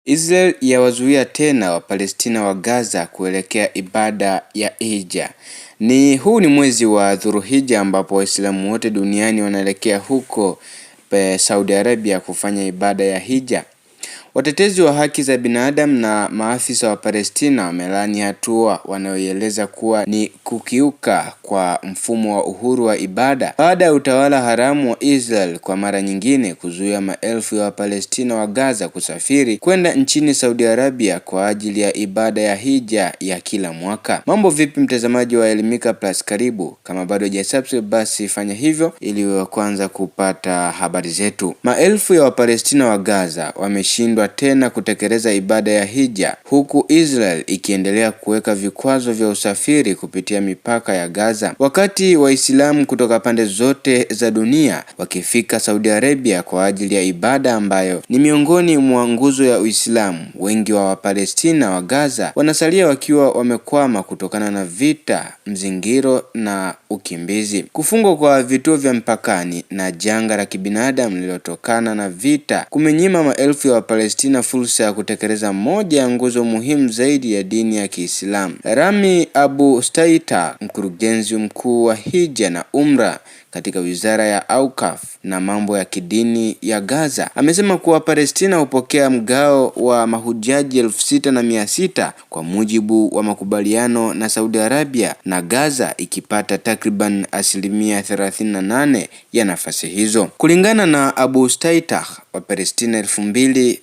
Israel yawazuia tena Wapalestina wa Gaza kuelekea ibada ya Hija. Huu ni mwezi wa Dhulhijja ambapo Waislamu wote duniani wanaelekea huko Saudi Arabia kufanya ibada ya Hija. Watetezi wa haki za binadamu na maafisa wa Palestina wamelaani hatua wanayoieleza kuwa ni kukiuka kwa mfumo wa uhuru wa ibada baada ya utawala haramu wa Israel kwa mara nyingine kuzuia maelfu ya Wapalestina wa Gaza kusafiri kwenda nchini Saudi Arabia kwa ajili ya ibada ya Hija ya kila mwaka. Mambo vipi mtazamaji wa Elimika Plus, karibu. Kama bado hujasubscribe basi fanya hivyo ili uwe kwanza kupata habari zetu. Maelfu ya Wapalestina wa Gaza wameshindwa tena kutekeleza ibada ya Hija, huku Israel ikiendelea kuweka vikwazo vya usafiri kupitia mipaka ya Gaza. Wakati Waislamu kutoka pande zote za dunia wakifika Saudi Arabia kwa ajili ya ibada ambayo ni miongoni mwa nguzo ya Uislamu, wengi wa Wapalestina wa Gaza wanasalia wakiwa wamekwama kutokana na vita, mzingiro na ukimbizi. Kufungwa kwa vituo vya mpakani na janga la kibinadamu lililotokana na vita kumenyima maelfu ya Wapalestina fursa ya kutekeleza moja ya nguzo muhimu zaidi ya dini ya Kiislamu. Rami Abu Staita, mkurugenzi mkuu wa Hija na Umra katika Wizara ya Awqaf na mambo ya kidini ya Gaza, amesema kuwa Palestina hupokea mgao wa mahujaji 6,600 kwa mujibu wa makubaliano na Saudi Arabia, na Gaza ikipata takriban 38% ya nafasi hizo. Kulingana na Abu Staita, Wapalestina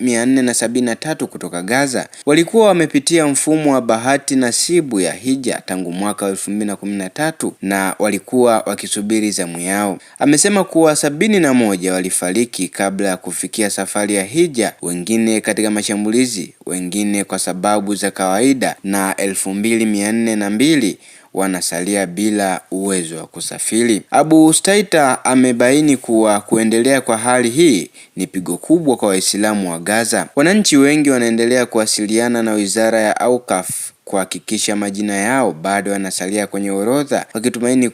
2,473 kutoka Gaza walikuwa wamepitia mfumo wa bahati nasibu ya Hija tangu mwaka 2013 na walikuwa wakisubiri zamu yao. Amesema kuwa 71 walifariki kabla ya kufikia safari ya Hija, wengine katika mashambulizi, wengine kwa sababu za kawaida, na 2,402 wanasalia bila uwezo wa kusafiri. Abu Staita amebaini kuwa kuendelea kwa hali hii ni pigo kubwa kwa Waislamu wa Gaza. Wananchi wengi wanaendelea kuwasiliana na Wizara ya Awqaf kuhakikisha majina yao bado yanasalia kwenye orodha, wakitumaini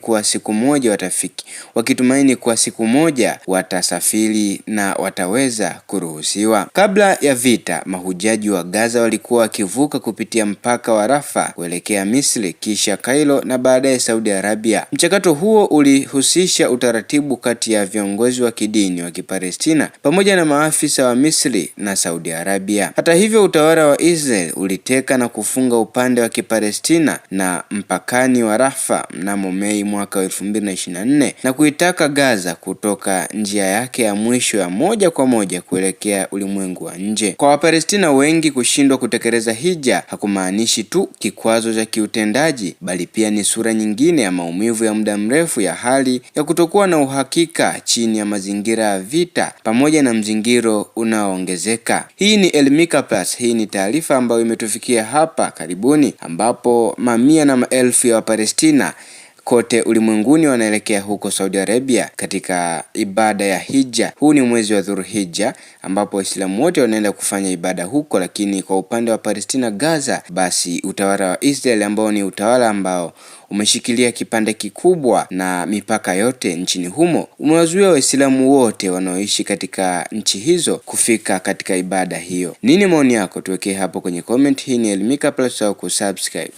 kuwa siku moja watasafiri na wataweza kuruhusiwa. Kabla ya vita, mahujaji wa Gaza walikuwa wakivuka kupitia mpaka wa Rafah kuelekea Misri, kisha Cairo na baadaye Saudi Arabia. Mchakato huo ulihusisha utaratibu kati ya viongozi wa kidini wa Kipalestina pamoja na maafisa wa Misri na Saudi Arabia. Hata hivyo, utawala wa Israel uliteka na kufunga upande wa Kipalestina na mpakani wa Rafah mnamo Mei mwaka 2024 na kuitaka Gaza kutoka njia yake ya mwisho ya moja kwa moja kuelekea ulimwengu wa nje. Kwa Wapalestina wengi, kushindwa kutekeleza Hija hakumaanishi tu kikwazo cha kiutendaji, bali pia ni sura nyingine ya maumivu ya muda mrefu ya hali ya kutokuwa na uhakika chini ya mazingira ya vita pamoja na mzingiro unaoongezeka. Hii ni Elimika Plus. Hii ni taarifa ambayo imetufikia hapa karibuni, ambapo mamia na maelfu ya Wapalestina kote ulimwenguni wanaelekea huko Saudi Arabia katika ibada ya Hija. Huu ni mwezi wa Dhulhijja ambapo Waislamu wote wanaenda kufanya ibada huko, lakini kwa upande wa Palestina Gaza, basi utawala wa Israel ambao ni utawala ambao umeshikilia kipande kikubwa na mipaka yote nchini humo, umewazuia Waislamu wote wanaoishi katika nchi hizo kufika katika ibada hiyo. Nini maoni yako? Tuwekee hapo kwenye comment. Hii ni Elimika Plus, au kusubscribe.